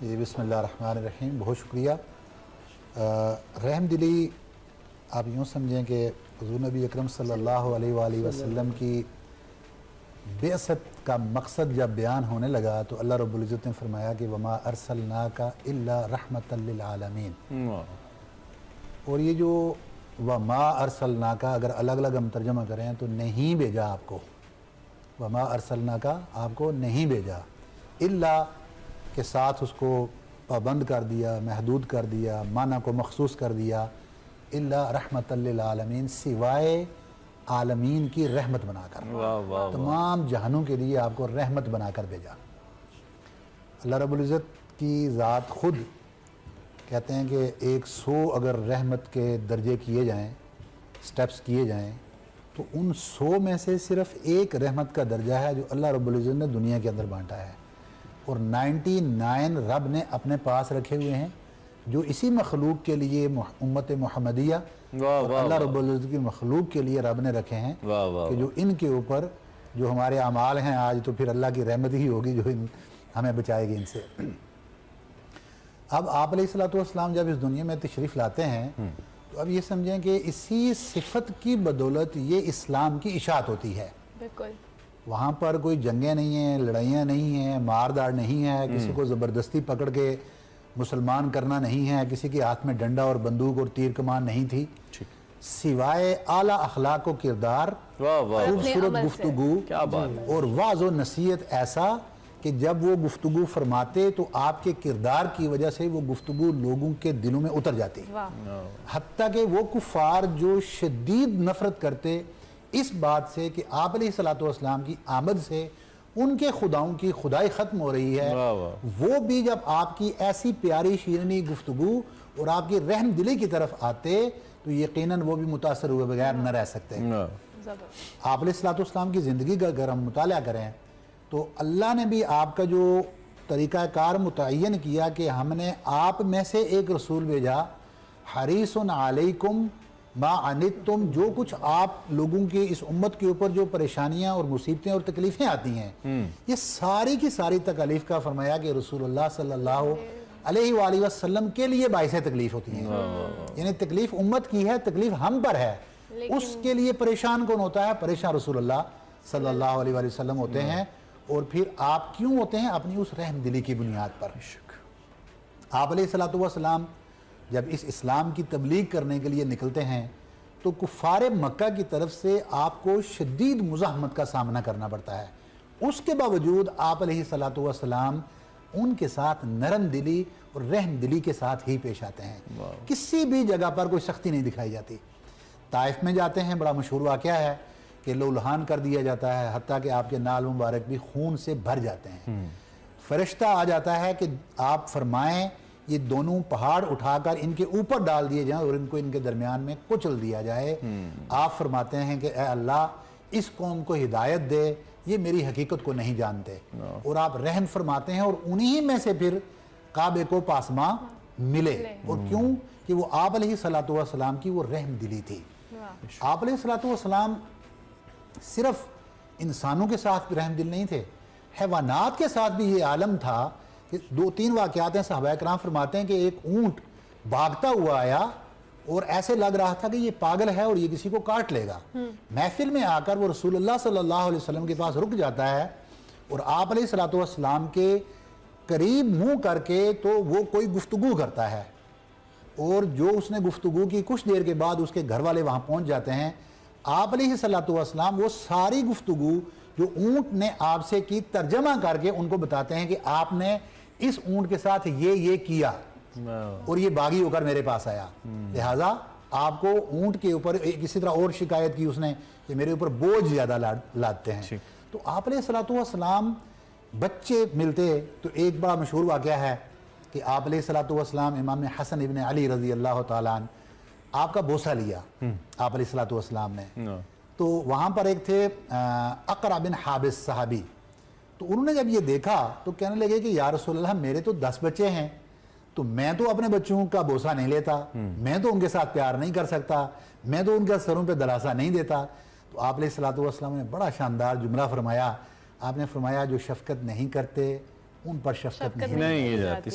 جی بسم اللہ الرحمن الرحیم، بہت شکریہ۔ رحم دلی آپ یوں سمجھیں کہ حضور نبی اکرم صلی اللہ علیہ وآلہ وسلم کی بعثت کا مقصد جب بیان ہونے لگا تو اللہ رب العزت نے فرمایا کہ وما ارسلناک الا رحمتا للعالمین۔ اور یہ جو وما ارسلناک اگر الگ الگ ہم ترجمہ کریں تو نہیں بھیجا آپ کو، وما ارسلناک آپ کو نہیں بھیجا، الا کے ساتھ اس کو پابند کر دیا، محدود کر دیا، معنی کو مخصوص کر دیا، الا رحمتا للعالمین، سوائے عالمین کی رحمت بنا کر، تمام جہانوں کے لیے آپ کو رحمت بنا کر بھیجا۔ اللہ رب العزت کی ذات خود کہتے ہیں کہ 100 اگر رحمت کے درجے کیے جائیں، سٹیپس کیے جائیں، تو ان 100 میں سے صرف ایک رحمت کا درجہ ہے جو اللہ رب العزت نے دنیا کے اندر بانٹا ہے، اور 99 رب نے اپنے پاس رکھے ہوئے ہیں جو اسی مخلوق کے لیے امت محمدیہ اور اللہ رب العزت کی مخلوق کے لیے رب نے رکھے ہیں کہ جو ان کے اوپر جو ہمارے اعمال ہیں آج تو پھر اللہ کی رحمت ہی ہوگی جو ہمیں بچائے گی ان سے۔ اب آپ علیہ الصلوۃ والسلام جب اس دنیا میں تشریف لاتے ہیں تو اب یہ سمجھیں کہ اسی صفت کی بدولت یہ اسلام کی اشاعت ہوتی ہے۔ بالکل، وہاں پر کوئی جنگیں نہیں ہیں، لڑائیاں نہیں ہیں، ماردار نہیں ہے، کسی کو زبردستی پکڑ کے مسلمان کرنا نہیں ہے، کسی کے ہاتھ میں ڈنڈا اور بندوق اور تیر کمان نہیں تھی، سوائے اعلیٰ اخلاق و کردار، خوبصورت گفتگو اور واعظ و نصیحت، ایسا کہ جب وہ گفتگو فرماتے تو آپ کے کردار کی وجہ سے وہ گفتگو لوگوں کے دلوں میں اتر جاتی، حتیٰ کہ وہ کفار جو شدید نفرت کرتے اس بات سے کہ آپ علیہ الصلوۃ والسلام کی آمد سے ان کے خداؤں کی خدائی ختم ہو رہی ہے، وہ بھی جب آپ کی ایسی پیاری شیرینی گفتگو اور آپ کی رحم دلی کی طرف آتے تو یقیناً وہ بھی متاثر ہوئے بغیر نہ رہ سکتے۔ آپ علیہ الصلوۃ والسلام کی زندگی کا اگر ہم مطالعہ کریں تو اللہ نے بھی آپ کا جو طریقہ کار متعین کیا کہ ہم نے آپ میں سے ایک رسول بھیجا، حریص علیکم ما عنتم، جو کچھ آپ لوگوں کی اس امت کے اوپر جو پریشانیاں اور مصیبتیں اور تکلیفیں آتی ہیں، یہ ساری کی ساری تکالیف کا فرمایا کہ رسول اللہ صلی اللہ علیہ وآلہ وسلم کے لیے باعث تکلیف ہوتی ہیں، یعنی تکلیف امت کی ہے، تکلیف ہم پر ہے، اس کے لیے پریشان کون ہوتا ہے؟ پریشان رسول اللہ صلی اللہ علیہ وآلہ وسلم ہوتے ہیں۔ اور پھر آپ کیوں ہوتے ہیں؟ اپنی اس رحم دلی کی بنیاد پر۔ آپ علیہ الصلوۃ والسلام جب اس اسلام کی تبلیغ کرنے کے لیے نکلتے ہیں تو کفار مکہ کی طرف سے آپ کو شدید مزاحمت کا سامنا کرنا پڑتا ہے، اس کے باوجود آپ علیہ الصلوۃ والسلام ان کے ساتھ نرم دلی اور رحم دلی کے ساتھ ہی پیش آتے ہیں، کسی بھی جگہ پر کوئی سختی نہیں دکھائی جاتی۔ طائف میں جاتے ہیں، بڑا مشہور واقعہ ہے کہ لولہان کر دیا جاتا ہے، حتیٰ کہ آپ کے نال مبارک بھی خون سے بھر جاتے ہیں، فرشتہ آ جاتا ہے کہ آپ فرمائیں یہ دونوں پہاڑ اٹھا کر ان کے اوپر ڈال دیے جائیں اور ان کو ان کے درمیان میں کچل دیا جائے۔ آپ فرماتے ہیں کہ اے اللہ اس قوم کو ہدایت دے، یہ میری حقیقت کو نہیں جانتے، اور آپ رحم فرماتے ہیں اور انہی میں سے پھر کعبے کو پاسماں ملے، اور کیوں کہ وہ آپ علیہ الصلوۃ والسلام کی وہ رحم دلی تھی۔ آپ علیہ الصلوۃ والسلام صرف انسانوں کے ساتھ رحم دل نہیں تھے، حیوانات کے ساتھ بھی یہ عالم تھا کہ 2-3 واقعات ہیں، صحابہ کرام فرماتے ہیں کہ ایک اونٹ بھاگتا ہوا آیا اور ایسے لگ رہا تھا کہ یہ پاگل ہے اور یہ کسی کو کاٹ لے گا، محفل میں آ کر وہ رسول اللہ صلی اللہ علیہ وسلم کے پاس رک جاتا ہے اور آپ علیہ الصلوۃ والسلام کے قریب منہ کر کے تو وہ کوئی گفتگو کرتا ہے، اور جو اس نے گفتگو کی کچھ دیر کے بعد اس کے گھر والے وہاں پہنچ جاتے ہیں، آپ علیہ الصلوۃ والسلام وہ ساری گفتگو جو اونٹ نے آپ سے کی ترجمہ کر کے ان کو بتاتے ہیں کہ آپ نے اس اونٹ کے ساتھ یہ کیا اور یہ باغی ہو کر میرے پاس آیا، لہٰذا آپ کو اونٹ کے اوپر کسی طرح اور شکایت کی اس نے کہ میرے اوپر بوجھ زیادہ لادتے ہیں۔ تو آپ علیہ الصلوۃ والسلام بچے ملتے تو ایک بڑا مشہور واقعہ ہے کہ آپ علیہ الصلوۃ والسلام امام حسن ابن علی رضی اللہ تعالیٰ عنہ آپ کا بوسہ لیا آپ علیہ الصلوۃ والسلام نے، تو وہاں پر ایک تھے اقرع بن حابس صحابی، تو انہوں نے جب یہ دیکھا تو کہنے لگے کہ یا رسول اللہ میرے تو 10 بچے ہیں، تو میں تو اپنے بچوں کا بوسہ نہیں لیتا، میں تو ان کے ساتھ پیار نہیں کر سکتا، میں تو ان کے سروں پہ دلاسا نہیں دیتا۔ تو آپ علیہ الصلوۃ والسلام نے بڑا شاندار جملہ فرمایا، آپ نے فرمایا جو شفقت نہیں کرتے ان پر شفقت نہیں جاتی۔